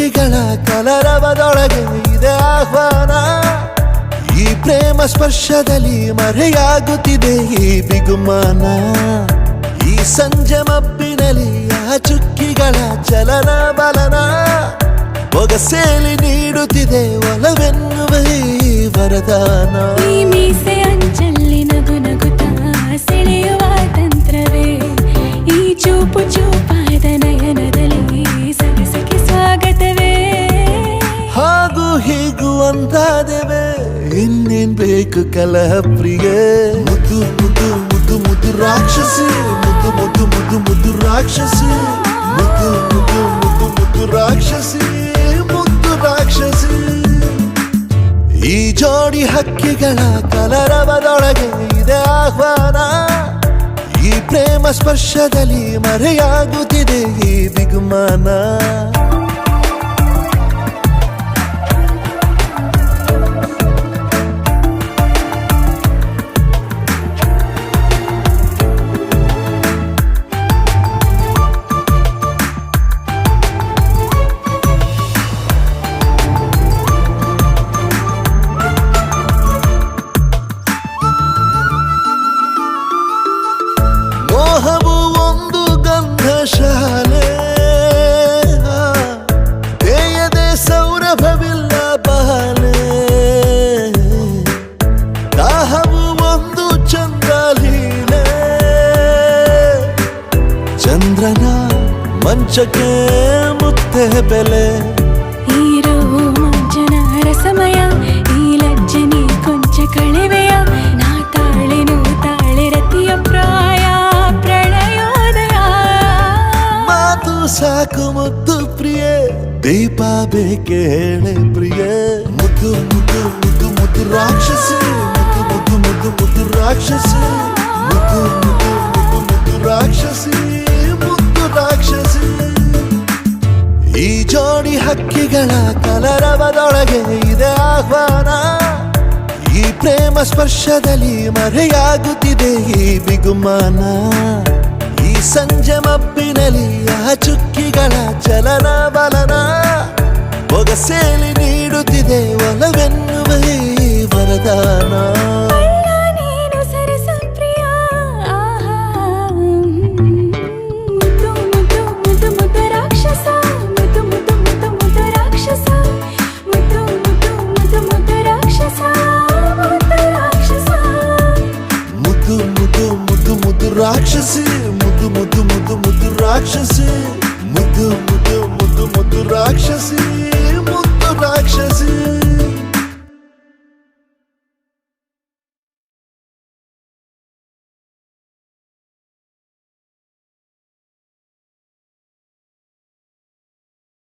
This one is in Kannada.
ಚುಕ್ಕಿಗಳ ಕಲರವದೊಳಗೆ ಇದೆ ಆಹ್ವಾನ. ಈ ಪ್ರೇಮ ಸ್ಪರ್ಶದಲ್ಲಿ ಮರೆಯಾಗುತ್ತಿದೆ ಈ ಬಿಗುಮಾನ. ಈ ಸಂಜೆ ಮಬ್ಬಿನಲ್ಲಿ ಆ ಚುಕ್ಕಿಗಳ ಚಲನ ಬಲನ ಬೊಗಸೇಲಿ ನೀಡುತ್ತಿದೆ ಒಲವೆನ್ನುವ ಈ ವರದಾನ. ಈ ಮೀಸೆ ಅಂಚಲ್ಲಿ ನಗು ನಗುತ್ತಾ ಸೆಳೆಯುವ ತಂತ್ರವೇ, ಈ ಚೂಪು ಚೂಪಾದ ನಯನದಲ್ಲಿ ಸರಸಕ್ಕೆ ಸ್ವಾಗತವೇ. ಹಾಗೂ ಹೀಗೂ ಅಂತಾದೆವೆ, ಇನ್ನೇನ್ ಬೇಕು ಕಲಹ ಪ್ರಿಯೆ. ಮುದ್ದು ಮುದ್ದು ಮುದ್ದು ಮುದ್ದು ರಾಕ್ಷಸಿ, ಮುದ್ದು ಮುದ್ದು ಮುದ್ದು ಮುದ್ದು ರಾಕ್ಷಸಿ, ಮುದ್ದು ಮುದ್ದು ಮುದ್ದು ಮುದ್ದು ರಾಕ್ಷಸಿ, ಮುದ್ದು ರಾಕ್ಷಸಿ. ಈ ಜೋಡಿ ಹಕ್ಕಿಗಳ ಕಲರವದೊಳಗೆ ಇದೆ ಆಹ್ವಾನ. ಈ ಪ್ರೇಮ ಸ್ಪರ್ಶದಲ್ಲಿ ಮರೆಯಾಗುತ್ತಿದೆ ಈ ಬಿಗುಮಾನ. ಮೋಹವು ಒಂದು ಗಂಧಶಾಲೆ, ತೇಯದೆ ಸೌರಭವಿಲ್ಲ ಬಾಲೆ. ದಾಹವು ಒಂದು ಚಂದ್ರಲೀಲೆ, ಚಂದ್ರನ ಮಂಚಕ್ಕೆ ಮುತ್ತೆ ಬೆಲೆ. ಹೀರೋ ಮಂಜನ ರಸಮಯ, ಈ ಲಜ್ಜನಿ ಕೊಂಚ ಕಳೆವೆಯ. ನಾ ತಾಳೆನು ತಾಳೆ ರತಿಯ ಪ್ರಾಯ ಪ್ರಣಯೋದಯ. ಮಾತು ಸಾಕು ಮುದ್ದು ಪ್ರಿಯೆ, ದೀಪ ಬೇಕೆ ಹೇಳೆ ಪ್ರಿಯೆ. ಮುದ್ದು ಮುದ್ದು ಮುದ್ದು ಮುದ್ದು ರಾಕ್ಷಸಿ, ಮುದ್ದು ಮುದ್ದು ಮುದ್ದು ಮುದ್ದು ರಾಕ್ಷಸಿ, ಮುದ್ದು ಮುದ್ದು ಮುದ್ದು ಮುದ್ದು ರಾಕ್ಷಸಿ, ಮುದ್ದು ರಾಕ್ಷಸಿ. ಈ ಜೋಡಿ ಹಕ್ಕಿಗಳ ಕಲರವದೊಳಗೆ ಇದೆ ಆಹ್ವಾನ. ಈ ಪ್ರೇಮ ಸ್ಪರ್ಶದಲ್ಲಿ ಮರೆಯಾಗುತ್ತಿದೆ ಈ ಬಿಗುಮಾನ. ಈ ಸಂಜೆ ಮಬ್ಬಿನಲ್ಲಿ ಆ ಚುಕ್ಕಿಗಳ ಚಲನ ಬಲನ ಬೊಗಸೇಲಿ ನೀಡುತ್ತಿದೆ ಒಲವೆನ್ನುವ ಈ ವರದಾನ. ನೀನು ಸರಸ ಪ್ರಿಯ, ಮುದ್ದು ಮುದ್ದು ಮುದ್ದು ಮುದ್ದು ರಾಕ್ಷಸ, ಮುದ್ದು ಮುದ್ದು ಮುದ್ದು ಮುದ್ದು ರಾಕ್ಷಸ, ಮುದ್ದು ಮುದ್ದು ಮುದ್ದು ಮುದ್ದು ರಾಕ್ಷಸ, ಮುದ್ದು ರಾಕ್ಷಸ. ಮುದ್ದು ಮುದ್ದು ಮುದ್ದು ಮುದ್ದು ರಾಕ್ಷಸಿ, ಮುದ್ದು ಮುದ್ದು ಮುದ್ದು ಮುದ್ದು ರಾಕ್ಷಸಿ, ಮುದ್ದು ಮುದ್ದು ಮುದ್ದು ಮುದ್ದು ರಾಕ್ಷಸಿ, ಮುದ್ದು ರಾಕ್ಷಸಿ.